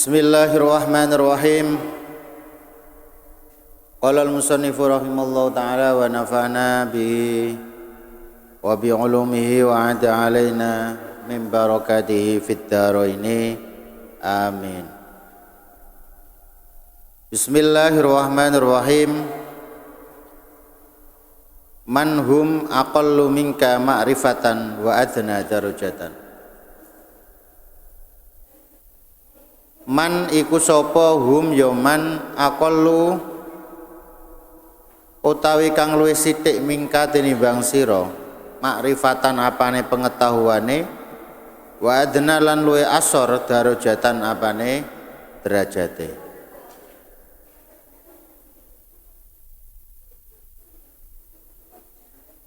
Bismillahirrahmanirrahim. Qala al-musannifu rahimallahu ta'ala wa nafa'na bihi wa bi 'ulumihi wa 'ada 'alaina min barakatihi fid dharaini. Amin. Bismillahirrahmanirrahim. Man hum aqallu minka ma'rifatan wa adna darajatan. Man iku sapa hum ya man aqallu utawi kang luwih sithik mingka tinimbang sira makrifatan apane pengetahuane wa adna lan luwih asor darajatan apane derajate.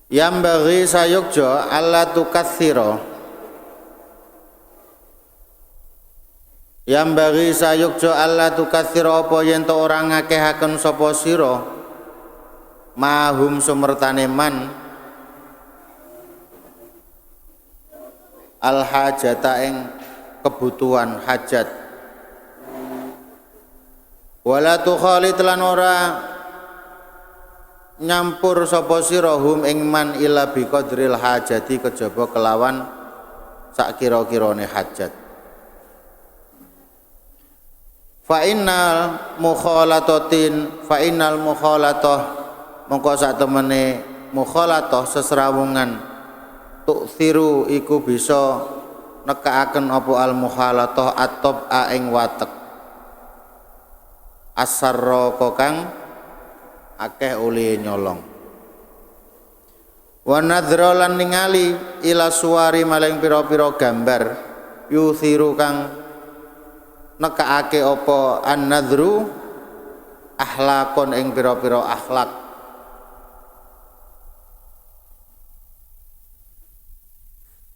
Yang bagi sayukja alla tukatsira. Yang bagi sayukjo Allah tukatsira apa yen to ora ngakehaken sapa sira mahum sumertane man al hajata ing kebutuhan hajat wala tukhalit lan ora nyampur sapa sira hum ing man illa bi qadril hajati kejaba kelawan sak kira-kirane hajat. Fa innal mukhalatah mongko sak temene mukhalatah sesrawungan tuksiru iku bisa nekaaken apa al mukhalatah atop ing watek asarra kang akeh uli nyolong wa nadzra lan ningali ila suwari maling pira-pira gambar yuthiru kang nekaake apa an-nadru akhlakon ing pira-pira akhlak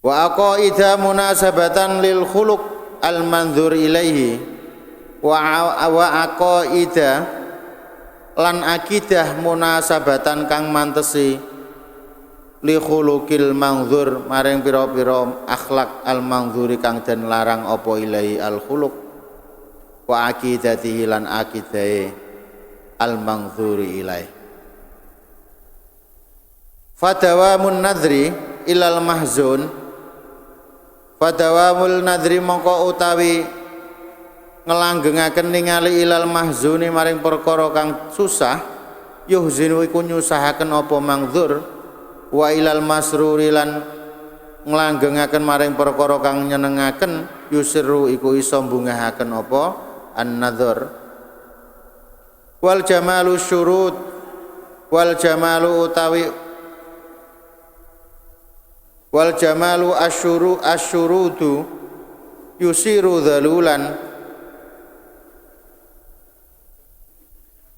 wa aqaida munasabatan lil khuluq al manzur ilaihi wa aqaida lan akidah munasabatan kang mantesi li khuluqil manzur maring pira-pira akhlak al manzuri kang den larang apa ilaihi al khuluq wa aqidatihi lan aqidahe al-manzuri ilaih. Fadawamun nadri ilal mahzun. Fadawamul nadri mongko utawi ngelanggengaken ningali ilal mahzuni maring perkara kang susah yuhzinu iku nyusahaken apa mangzur wa ilal masruri lan ngelanggengaken maring perkara kang nyenengaken yusirru iku iso bungahaken apa an-nadhar wal jamalu syurut wal jamalu utawi wal jamalu asyurutu yusiru dhalulan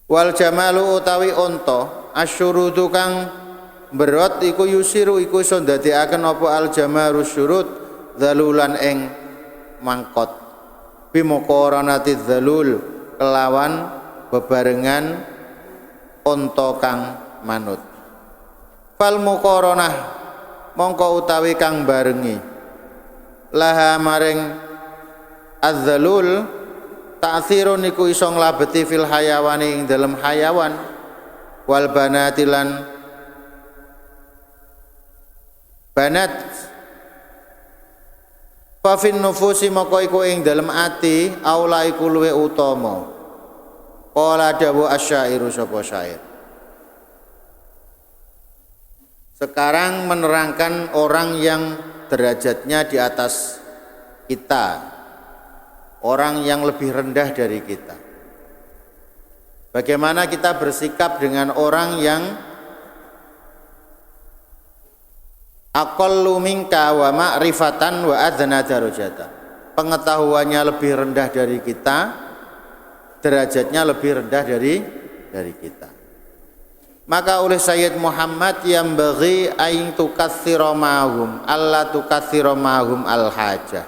wal jamalu utawi onto asyurutu kang berot iku yusiru iku iso ndadekaken apa al jamalu syurut dhalulan ing mangkot bimuqaranati dzalul kelawan bebarengan onto kang manut fal muqaranah mongko utawi kang barengi laha maring adzalul ta'thirun iku iso nglabeti fil hayawani ing dalem hayawan wal banatilan banat fa fin nufusi moko iku ing dalem ati aula iku luwe utama qala dawu asyairu sapa syair. Sekarang menerangkan orang yang derajatnya di atas kita, orang yang lebih rendah dari kita. Bagaimana kita bersikap dengan orang yang aqallu minka wa ma'rifatan wa adna darajatan. Pengetahuannya lebih rendah dari kita, derajatnya lebih rendah dari kita. Maka oleh Sayyid Muhammad yang bagi aing tukatsira ma'hum alla tukatsira ma'hum al hajah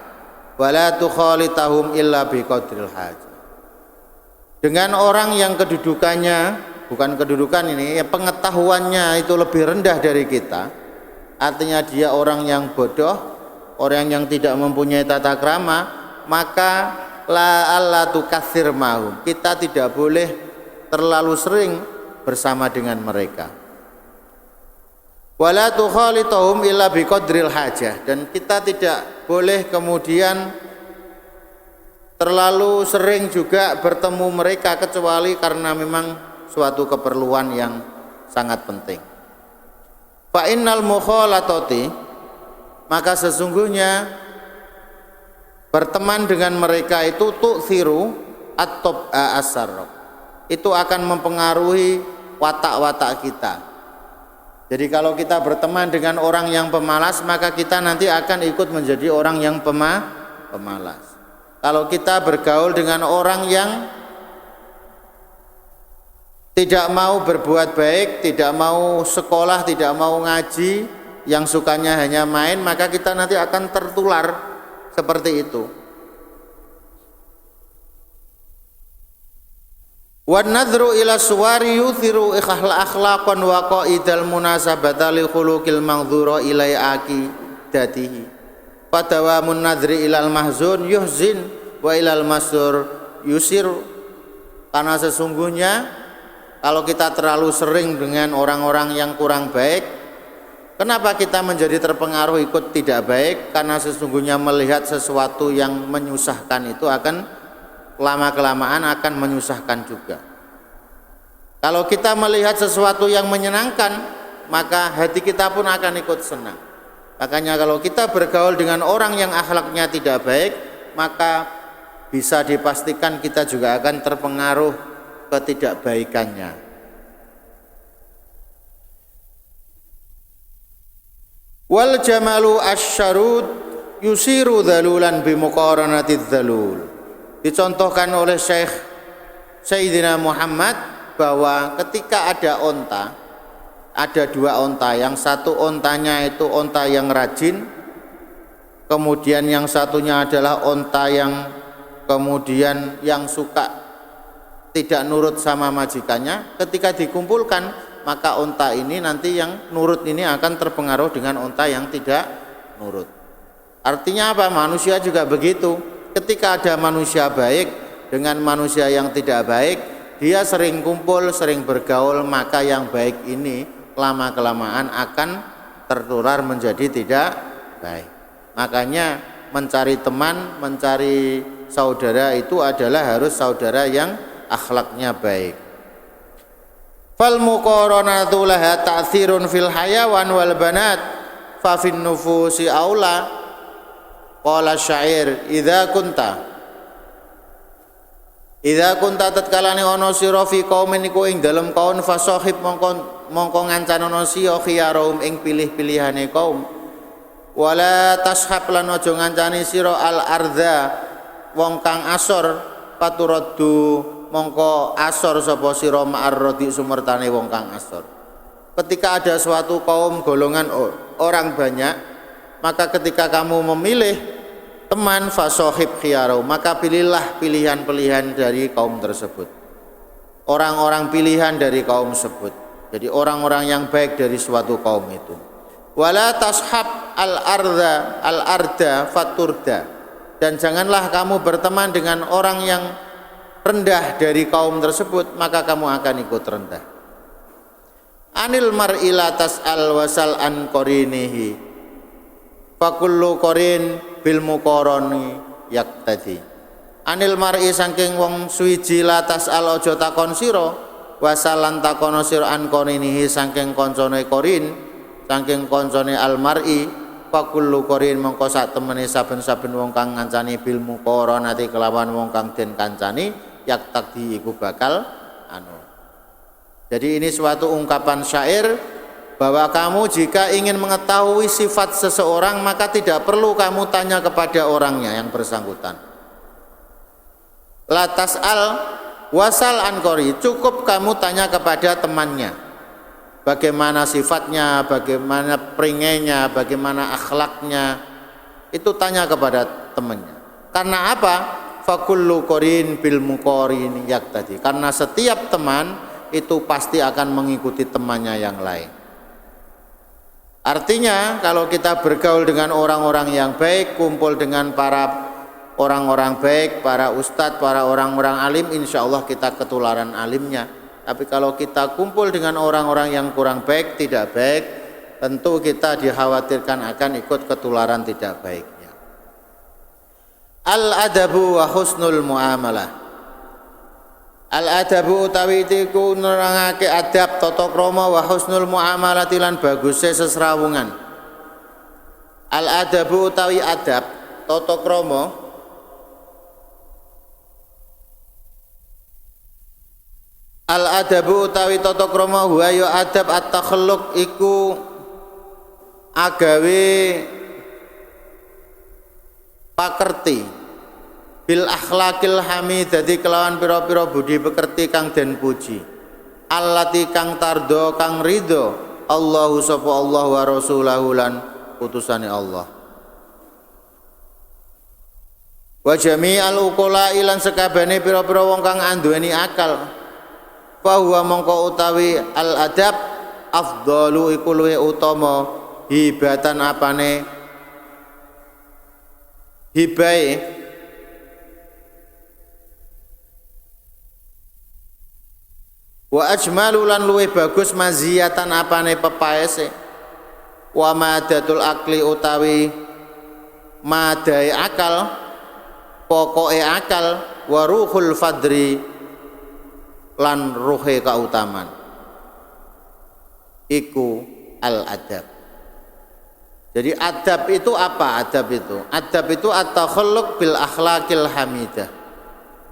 wa la tukhalitahum illa bi qadril hajah. Dengan orang yang kedudukannya, bukan kedudukan ini, ya pengetahuannya itu lebih rendah dari kita. Artinya dia orang yang bodoh, orang yang tidak mempunyai tata krama, maka la alla tukatsir mahum. Kita tidak boleh terlalu sering bersama dengan mereka. Wala tukhalituhum illa biqadril hajah, dan kita tidak boleh kemudian terlalu sering juga bertemu mereka kecuali karena memang suatu keperluan yang sangat penting. Fa innal mukhalatati, maka sesungguhnya berteman dengan mereka itu tu'thiru at-tab'a as-sarr, itu akan mempengaruhi watak-watak kita. Jadi kalau kita berteman dengan orang yang pemalas, maka kita nanti akan ikut menjadi orang yang pemalas. Kalau kita bergaul dengan orang yang tidak mau berbuat baik, tidak mau sekolah, tidak mau ngaji, yang sukanya hanya main, maka kita nanti akan tertular seperti itu. Wan nadhru ila suwari yuthiru akhlaqan wa qaidal munasabata li khuluqil mangdhura ilai aqidatihi. Fadawamun nadhri ilal mahzun yuhzin wa ilal masur yusir. Karena sesungguhnya kalau kita terlalu sering dengan orang-orang yang kurang baik, kenapa kita menjadi terpengaruh ikut tidak baik? Karena sesungguhnya melihat sesuatu yang menyusahkan itu akan lama-kelamaan akan menyusahkan juga. Kalau kita melihat sesuatu yang menyenangkan, maka hati kita pun akan ikut senang. Makanya kalau kita bergaul dengan orang yang akhlaknya tidak baik, maka bisa dipastikan kita juga akan terpengaruh ketidakbaikannya. Wal jamalu asyarud yusiru dhalulan bimuqaranatidz dhalul. Dicontohkan oleh Syekh Sayyidina Muhammad bahwa ketika ada onta, ada dua onta, yang satu ontanya itu onta yang rajin, kemudian yang satunya adalah onta yang kemudian yang suka tidak nurut sama majikannya. Ketika dikumpulkan, maka onta ini nanti yang nurut ini akan terpengaruh dengan onta yang tidak nurut. Artinya apa? Manusia juga begitu. Ketika ada manusia baik dengan manusia yang tidak baik, dia sering kumpul, sering bergaul, maka yang baik ini lama-kelamaan akan tertular menjadi tidak baik. Makanya mencari teman, mencari saudara itu adalah harus saudara yang akhlaknya baik. Fal muqaranatu laha ta'thirun fil hayawan wal banat fa fin nufusi aula. Qala syair idza kunta tatkalane ana sira fi qaumin iku ing dalem kaum fasahib mongko ngancan ana sira khiyarum ing pilih-pilihane kaum wala tashab lan aja ngancani sira al ardza wong kang asor paturaddu mongko asor sapa sira ma'arradi sumertane wong kang asor. Ketika ada suatu kaum golongan orang banyak, maka ketika kamu memilih teman fasohib khiyarau, maka pilihlah pilihan-pilihan dari kaum tersebut, orang-orang pilihan dari kaum tersebut. Jadi orang-orang yang baik dari suatu kaum itu. Wala tashab al-arda faturda, dan janganlah kamu berteman dengan orang yang rendah dari kaum tersebut, maka kamu akan ikut rendah. Anil mar'i la tas'al wasal an qarinihi fakullu qarin bil muqarani yaktadi. Anil mar'i saking wong suwiji la tas'al aja takon sira wasalan takono sira an qarinihi saking kancane qarin, saking kancane al mar'i fakullu qarin mongko sak temene saben-saben wong kang ngancani bil muqaranati kelawan wong kang den kancani yaktadi iku bakal anu. Jadi ini suatu ungkapan syair bahwa kamu jika ingin mengetahui sifat seseorang maka tidak perlu kamu tanya kepada orangnya yang bersangkutan. La tas'al wasal an qari, cukup kamu tanya kepada temannya. Bagaimana sifatnya, bagaimana peringainya, bagaimana akhlaknya, itu tanya kepada temannya. Karena apa? Fakullu qarin bil muqarin yaktadi. Karena setiap teman itu pasti akan mengikuti temannya yang lain. Artinya kalau kita bergaul dengan orang-orang yang baik, kumpul dengan para orang-orang baik, para ustadz, para orang-orang alim, insya Allah kita ketularan alimnya. Tapi kalau kita kumpul dengan orang-orang yang kurang baik, tidak baik, tentu kita dikhawatirkan akan ikut ketularan tidak baiknya. Al-adabu wa husnul muamalah. Al-adabu utawi iku nerangake adab tata krama wa husnul muamalah lan baguse sesrawungan. Al-adabu utawi adab tata krama Al-adabu utawi tata krama huwa ya adab at-takhalluq iku agawe pakerti bil akhlaqil hamidati kelawan pira-pira budi pekerti kang den puji allati kang tardo kang ridho Allahu sapa Allah wa rasulahu lan utusane Allah wa jami'al uqala lan sekabehane pira-pira wong kang anduweni akal bahwa mongko utawi al adab afdalu iku luwih utama hibatan apane hibae wa ajmalu lan luwih bagus maziyatan apane pepaese wa madatul akli utawi madai akal pokoke akal wa ruhul fadri lan ruhe kautaman iku al adab. Jadi adab itu apa? Adab itu at-takhalluq bil akhlaqil hamidah,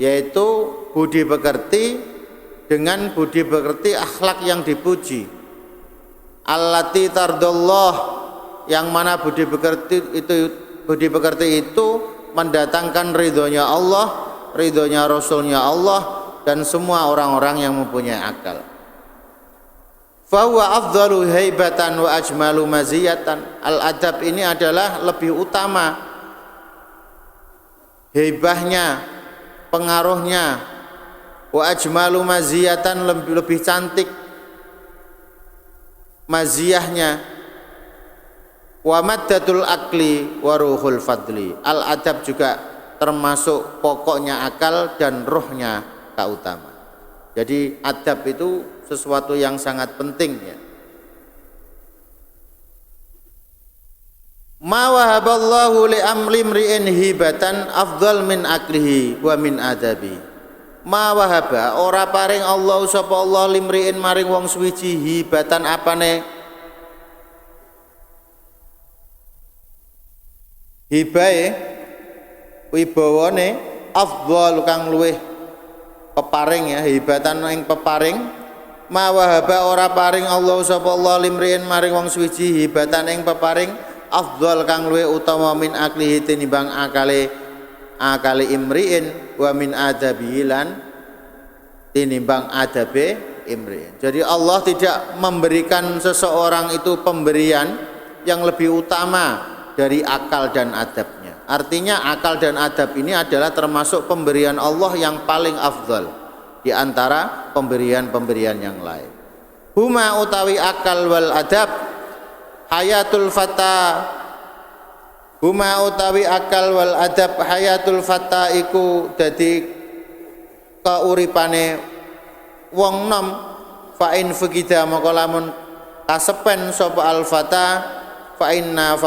yaitu budi pekerti dengan budi pekerti akhlak yang dipuji. Allati tardallah, yang mana budi pekerti itu mendatangkan ridhonya Allah, ridhonya Rasulnya Allah, dan semua orang-orang yang mempunyai akal. Fahuwa afdalu haibatan wa ajmalu maziyatan. Al-adab ini adalah lebih utama haibahnya, pengaruhnya, wa ajmalu maziyatan lebih cantik maziyahnya, wa maddatul akli wa ruhul fadli. Al-adab juga termasuk pokoknya akal dan ruhnya utama. Jadi adab itu sesuatu yang sangat penting ya. Ma wahaballahu li amri mri'in hibatan afdal min aklihi wa min adabi. Ma wahaba ora paring Allah sapa Allah limri'in maring wong suwiji hibatan apane hibae wibawane afdal kang luwih peparing ya, hibatan ing peparing ma wahaba ora paring Allah sapa Allah limriin maring wong suwiji hibatan ing peparing afdal kang luwih utama min aklihi tinimbang akale imriin wa min adabihi lan tinimbang adabe imriin. Jadi Allah tidak memberikan seseorang itu pemberian yang lebih utama dari akal dan adabnya. Artinya akal dan adab ini adalah termasuk pemberian Allah yang paling afdal di antara pemberian-pemberian yang lain. Huma utawi akal wal adab hayatul fata. Huma utawi akal wal adab hayatul fata iku dadi kauripane wong nom fa in faqida maka lamun kasepen sapa al fata fa inna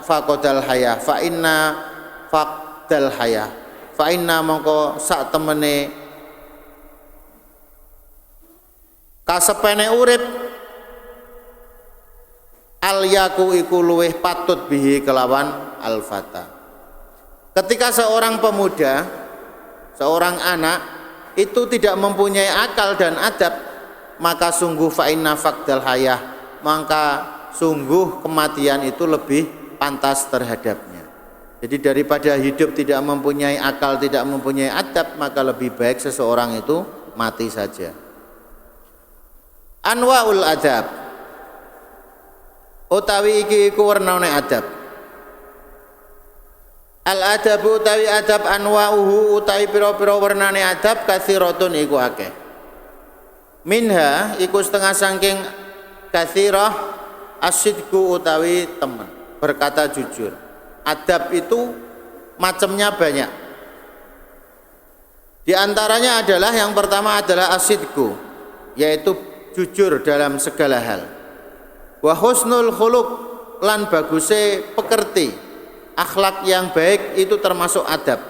faqadal haya fa inna faqdal haya fa inna mongko sak temene kasepene urip al yaku iku luweh patut bihi kelawan al fata. Ketika seorang pemuda, seorang anak itu tidak mempunyai akal dan adab, maka sungguh fa inna faqdal haya, maka sungguh kematian itu lebih pantas terhadapnya. Jadi daripada hidup tidak mempunyai akal, tidak mempunyai adab, maka lebih baik seseorang itu mati saja. Anwaul adab utawi iki iku wernane adab. Al adabu utawi adab anwauhu utawi pira-pira wernane adab katsiratun iku akeh. Minha iku setengah saking katsirah asidku utawi temen berkata jujur. Adab itu macamnya banyak. Di antaranya adalah yang pertama adalah asidku, yaitu jujur dalam segala hal. Wa husnul khuluq, lan baguse pekerti, akhlak yang baik itu termasuk adab.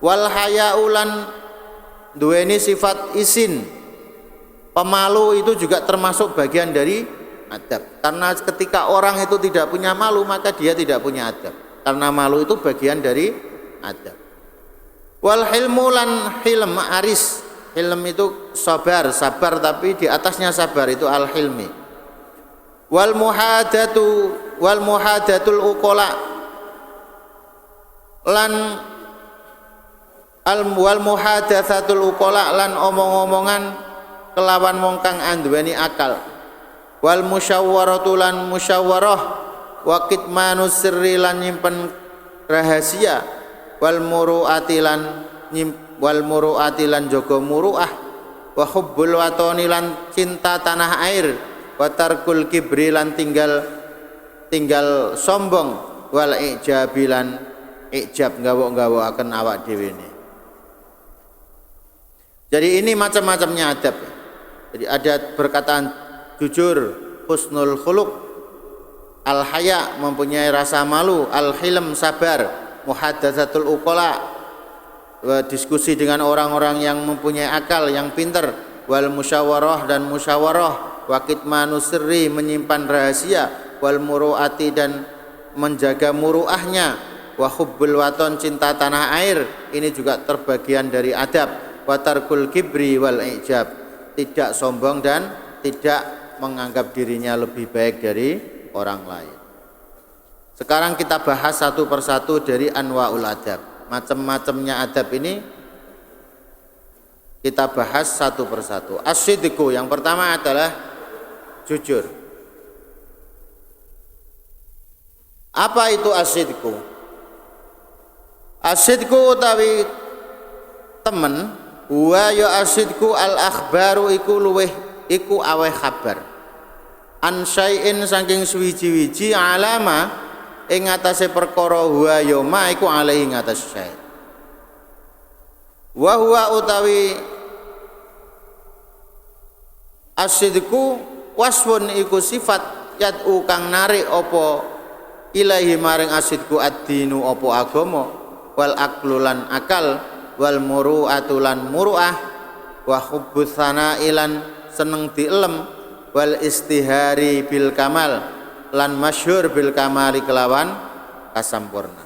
Wal haya'u, lan duweni sifat isin, pemalu itu juga termasuk bagian dari adab. Karena ketika orang itu tidak punya malu, maka dia tidak punya adab. Karena malu itu bagian dari adab. Wal hilmu, lan hilm, aris. Hilm itu sabar tapi di atasnya sabar itu al hilmi. Wal muhadatul uqala, lan wal muhadatsatul uqala, lan omong-omongan kelawan wong kang anduweni akal. Wal musyawwaratu, lan musyawarah. Wa kitmanus sirri, lan nyimpen rahasia. Wal muru'ati, lan jaga muru'ah. Wa hubbul watani, lan cinta tanah air. Wa tarkul kibri, lan tinggal sombong. Wal ijabi, lan ijab nggawa-nggawaken awak dhewe ne. Jadi ini macam-macamnya adab. Jadi ada perkataan jujur, husnul khuluq, al haya, mempunyai rasa malu, al hilm, sabar, muhadatsatul uqala, diskusi dengan orang-orang yang mempunyai akal, yang pintar, wal musyawarah, dan musyawarah, wa kitmanus sirri, menyimpan rahasia, wal muru'ati, dan menjaga muru'ahnya, wa hubbul waton, cinta tanah air, ini juga terbagian dari adab. Wa tarkul kibri wal ijab, tidak sombong dan tidak menganggap dirinya lebih baik dari orang lain. Sekarang kita bahas satu persatu dari anwaul adab. Macam-macamnya adab ini kita bahas satu persatu. As-sidqu, yang pertama adalah jujur. Apa itu as-sidqu? As-sidqu utawi temen, wa ya asidku al akhbaru, iku luweh iku aweh kabar, an syai'in, saking suwiji-wiji, alama ing atase perkara, huwa ya ma iku alaihi ing atas syai'. Wa huwa utawi asidku wasfun, iku sifat, yad'u kang narik apa ilahi maring asidku ad-dinu apa agama, wal aqlu, lan akal, wal muru'atu, lan muru'ah, wa hubbus sana'i, lan seneng dielem, wal istihari bil kamal, lan masyhur bil kamali, kelawan kasampurna.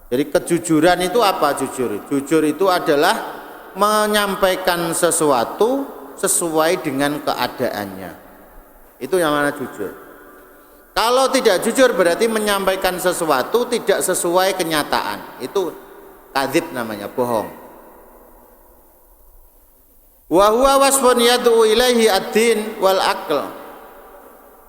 Jadi kejujuran itu apa? Jujur itu adalah menyampaikan sesuatu sesuai dengan keadaannya. Itu yang mana jujur. Kalau tidak jujur berarti menyampaikan sesuatu tidak sesuai kenyataan. Itu kadzib namanya, bohong. Wa huwa wasfun yad'u ilaihi ad-din wal aql.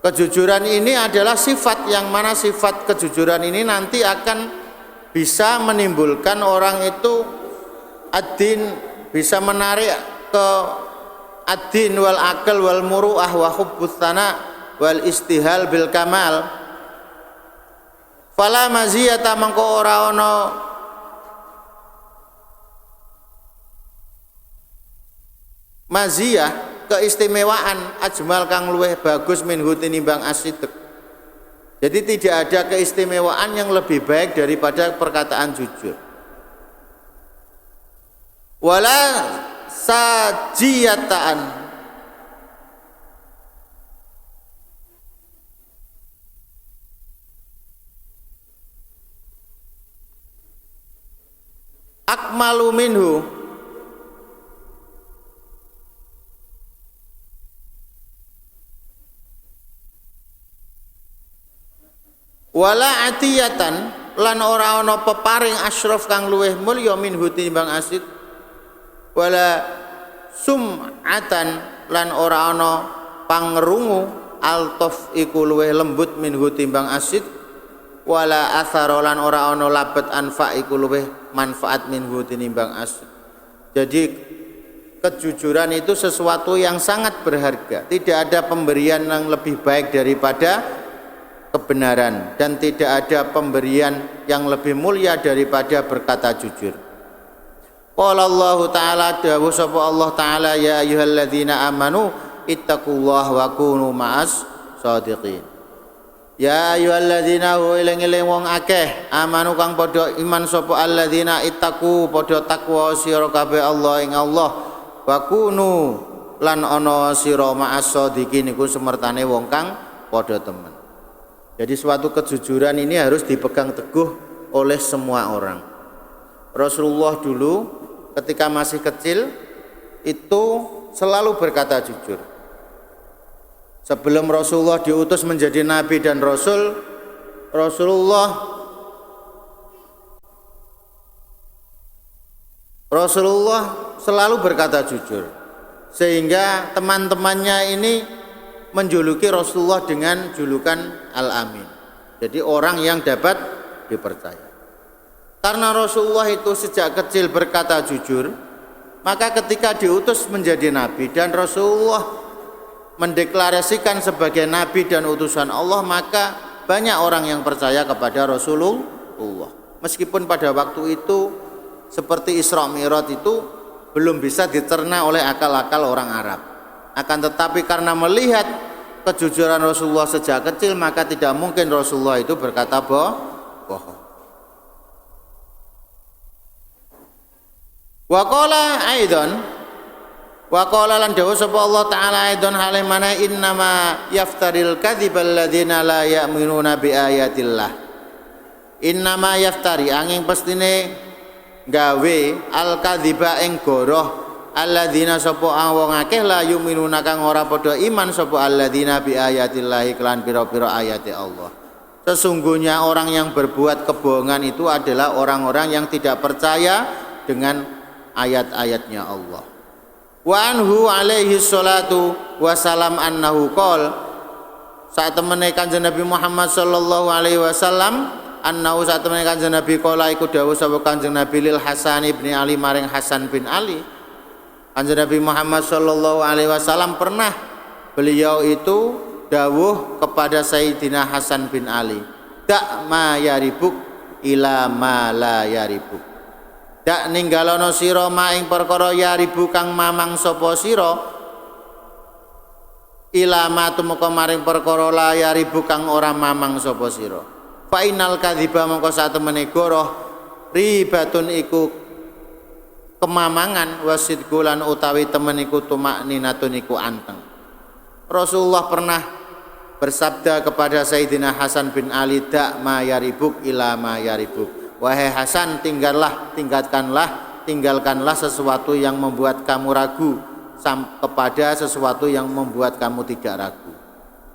Kejujuran ini adalah sifat yang mana sifat kejujuran ini nanti akan bisa menimbulkan orang itu ad-din, bisa menarik ke ad-din wal aql wal muru'ah wa hubbus sana wal istihal bil kamal. Fala maziyata, mangko ora ana maziyah, keistimewaan, ajmal kang luweh bagus minhu tinimbang as-sidq. Jadi tidak ada keistimewaan yang lebih baik daripada perkataan jujur. Wala sajiyatan, akmalu minhu, wala atiyatan, lan ora ana peparing asyraf kang luweh mulya minhu tinimbang asid, wala sum'atan, lan ora ana pangrungu altof iku luweh lembut minhu timbang asid, wala athara, lan ora ana labet anfa iku luweh manfaat minhu tinimbang asid. Jadi kejujuran itu sesuatu yang sangat berharga. Tidak ada pemberian yang lebih baik daripada kebenaran dan tidak ada pemberian yang lebih mulia daripada berkata jujur. Qala Allah Ta'ala, dawuh sapa Allah Ta'ala, ya ayyuhalladzina amanu ittaqullaha wa kunu ma'as shadiqin. Ya ayyuhalladzina eling-eling wong akeh amanu kang padha iman sapa alladzina ittaqu padha takwa sira kabeh Allah ing Allah, wa kunu lan ana sira ma'as shadiqin iku semertane wong kang padha temen. Jadi suatu kejujuran ini harus dipegang teguh oleh semua orang. Rasulullah dulu ketika masih kecil itu selalu berkata jujur. Sebelum Rasulullah diutus menjadi nabi dan rasul, Rasulullah selalu berkata jujur. Sehingga teman-temannya ini menjuluki Rasulullah dengan julukan Al-Amin. Jadi orang yang dapat dipercaya. Karena Rasulullah itu sejak kecil berkata jujur, maka ketika diutus menjadi nabi dan Rasulullah mendeklarasikan sebagai nabi dan utusan Allah, maka banyak orang yang percaya kepada Rasulullah. Meskipun pada waktu itu seperti Isra Mi'raj itu belum bisa dicerna oleh akal-akal orang Arab. Akan tetapi karena melihat kejujuran Rasulullah sejak kecil, maka tidak mungkin Rasulullah itu berkata bohong. Wa qala lan dawuh sapa Allah Ta'ala aidon hale mana innama yaftaril kadzibal ladzina la ya'minuna bi ayatillah. Innama yaftari angin pestine gawe al kadziba ing goroh alladzina sapa wong akeh la yu'minuna kang ora padha iman sapa alladzina bi ayatillahi kelan pira-pira ayate Allah. Sesungguhnya orang yang berbuat kebohongan itu adalah orang-orang yang tidak percaya dengan ayat-ayatnya Allah. Wa anhu alaihi salatu wasalam annahu qol, saat temene Kanjeng Nabi Muhammad sallallahu alaihi wasallam annahu saat temene Kanjeng Nabi qala iku dawuh sapa Kanjeng Nabi lil Hasan ibni Ali maring Hasan bin Ali. Kanjeng Nabi Muhammad sallallahu alaihi wasallam pernah beliau itu dawuh kepada Sayyidina Hasan bin Ali, dak ma yaribuk ila ma la yaribuk. Dak ninggalono sira maing perkara yaribu kang mamang sapa sira ila ma tumeka maring perkara la yaribu kang ora mamang sapa sira. Fa innal kadziba mongko satemene goroh ribatun iku kemamangan, wasid gulan utawi temen iku tumak ninatun iku anteng. Rasulullah pernah bersabda kepada Sayyidina Hasan bin Ali, dak ma yaribuk ila ma yaribuk. Wahai Hasan, tinggalkanlah sesuatu yang membuat kamu ragu kepada sesuatu yang membuat kamu tidak ragu.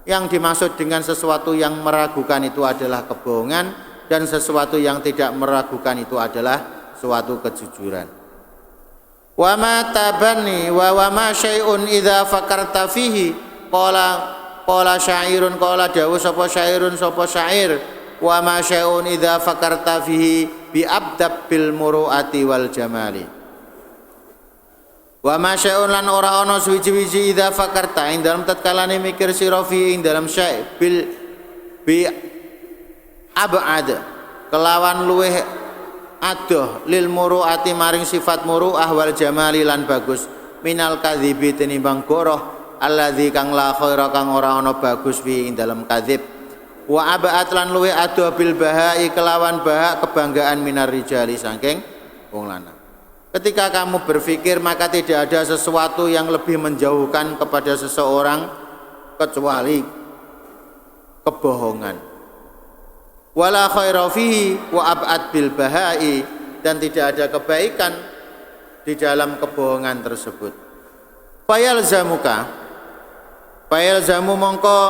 Yang dimaksud dengan sesuatu yang meragukan itu adalah kebohongan, dan sesuatu yang tidak meragukan itu adalah suatu kejujuran. Wa ma tabani wa ma syai'un idza fakarta fihi qala syairun qala dawu sapa syairun sapa syair wa ma syai'un idza fakarta fihi bi abdab bil muruati wal jamali. Wa ma syai'un lan ora ana suwiji-wiji idza fakarta ing dalam tatkalane mikir sira fi ing dalam syai' bil bi ab'ad kelawan luweh adoh lil muruati maring sifat muruah wal jamali lan bagus minal kadzibi tinimbang goroh alladzi kang la khaira kang ora ana bagus fi ing dalam kadzib. Wa ab'ad lan luweh adoh bil bahai kelawan bahak kebanggaan minar rijali saking wong lanang. Ketika kamu berpikir, maka tidak ada sesuatu yang lebih menjauhkan kepada seseorang kecuali kebohongan. Wala khaira fihi wa ab'ad bil bahai, dan tidak ada kebaikan di dalam kebohongan tersebut. Fayalzamu mongko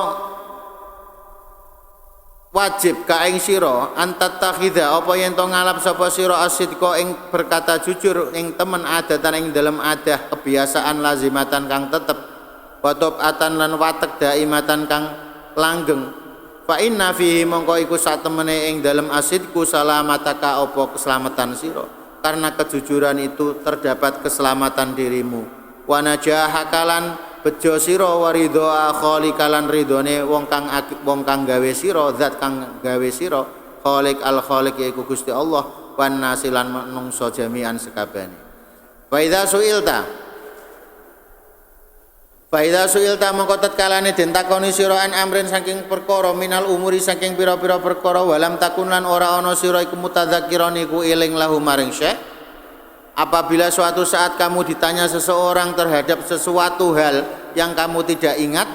wajib ka ing sira antatakhidha apa yen to ngalap sapa sira asidqa ing berkata jujur ing temen adatan ing dalam adah kebiasaan lazimatan kang tetep wa tabatan lan watek daimatan kang langgeng. Fa inna fihi mongko iku satemene ing dalam asidku salamataka apa keselamatan sira, karena kejujuran itu terdapat keselamatan dirimu. Wa najahakalan bejo sira wa ridha khaliqa lan ridhone wong kang gawe sira zat kang gawe sira khaliq al khaliq yaiku Gusti Allah wan nasilan manungsa jami'an sekabehane fa idza su'ilta mongko tatkalane den takoni sira an amrin saking perkara minal umuri saking pira-pira perkara walam takun lan ora ana sira iku mutadzakiron iku eling lahu maring syekh. Apabila suatu saat kamu ditanya seseorang terhadap sesuatu hal yang kamu tidak ingat,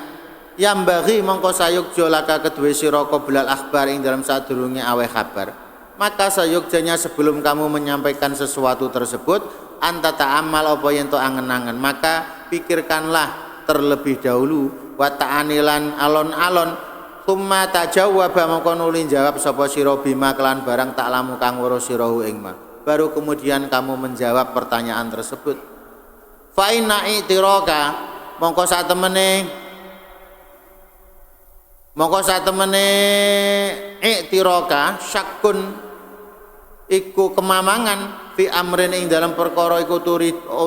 yang bagi mongko sayukjo laka kedua sira qoblal akhbar ing dalam sadurunge aweh kabar, maka sayukjanya sebelum kamu menyampaikan sesuatu tersebut anta ta'amal apa yen to angen-angen, maka pikirkanlah terlebih dahulu wa ta'anilan alon-alon summa tajawwaba mongko nuli jawab sapa sira bima kelan barang taklamu kang weruh sirahu ing ma, baru kemudian kamu menjawab pertanyaan tersebut. Fa inna i'tiraka mongko satemene i'tiraka syakun iku kemamangan fi amrin ing dalam perkara iku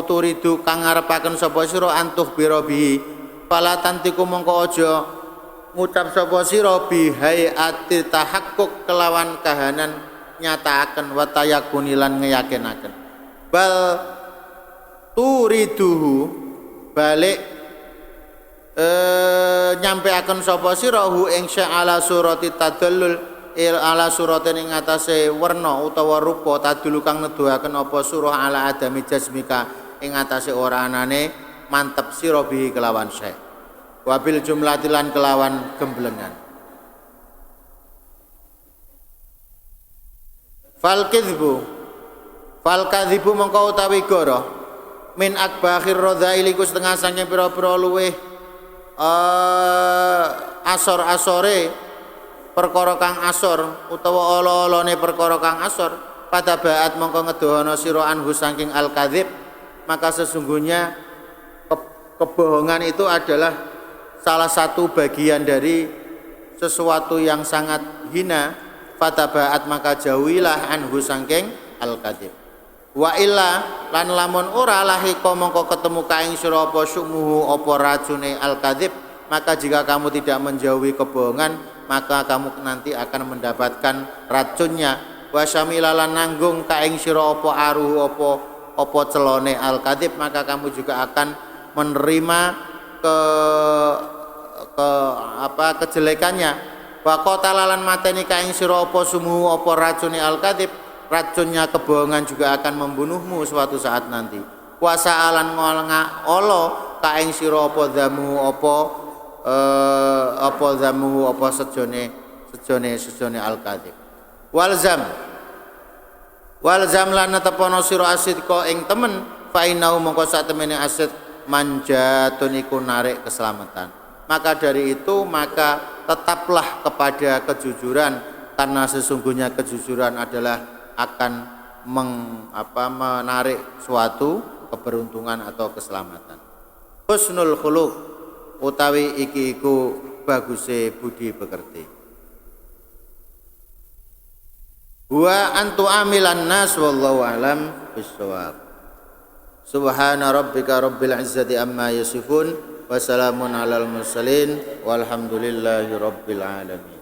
turidu kang ngarepaken sapa sira antuh biro bihi fala tantiku mongko aja ngucap sapa sira bi hayati tahakkuk kelawan kahanan nyataaken wa tayakunilan ngeyakinaken bal turiduhu balik nyampeaken sapa sira hu ing ala surati tadallul ala suratin ing atase werna utawa rupa tadulu kang neduhaken apa surah ala adami jasmika ing atase ora anane mantep sira bihi kelawan syekh wabil jumlatilan kelawan gemblengan. Fal kadhibu mongko utawi goro min akbakhir radzailiku setengah saking pira-pira luweh asor-asore perkara kang asor utawa ala-alane perkara kang asor pada baat mongko ngedohana sira anhu saking al kadzib, maka sesungguhnya kebohongan itu adalah salah satu bagian dari sesuatu yang sangat hina. Fatabaat maka jauhilah anhu saking al-kadzib. Wa illa lan lamun ora lahika mongko ketemu kaing sira apa syumuhu apa racune al-kadzib, maka jika kamu tidak menjauhi kebohongan maka kamu nanti akan mendapatkan racunnya. Wa syamilalan nanggung kaing sira apa aruhu apa celone al-kadzib, maka kamu juga akan menerima kejelekannya. Wa qatalalan mateni kaing sira apa sumu apa racune al-kadzib, racunnya kebohongan juga akan membunuhmu suatu saat nanti. Wa sa'alan ngolo kaing sira apa zamu apa sejone al-kadzib. Walzam lan tepono sira asidqa ing temen fa innahu mongko sak temene asid manjatun iku narik keselamatan. Maka dari itu maka tetaplah kepada kejujuran, karena sesungguhnya kejujuran adalah akan menarik suatu keberuntungan atau keselamatan. Husnul khuluq utawi iki iku baguse budi pekerti. Wa antu amilan nas wallahu alam bissawab. Subhana rabbika rabbil izzati amma yasifun wa salamun alal mursalin walhamdulillahi rabbil alamin.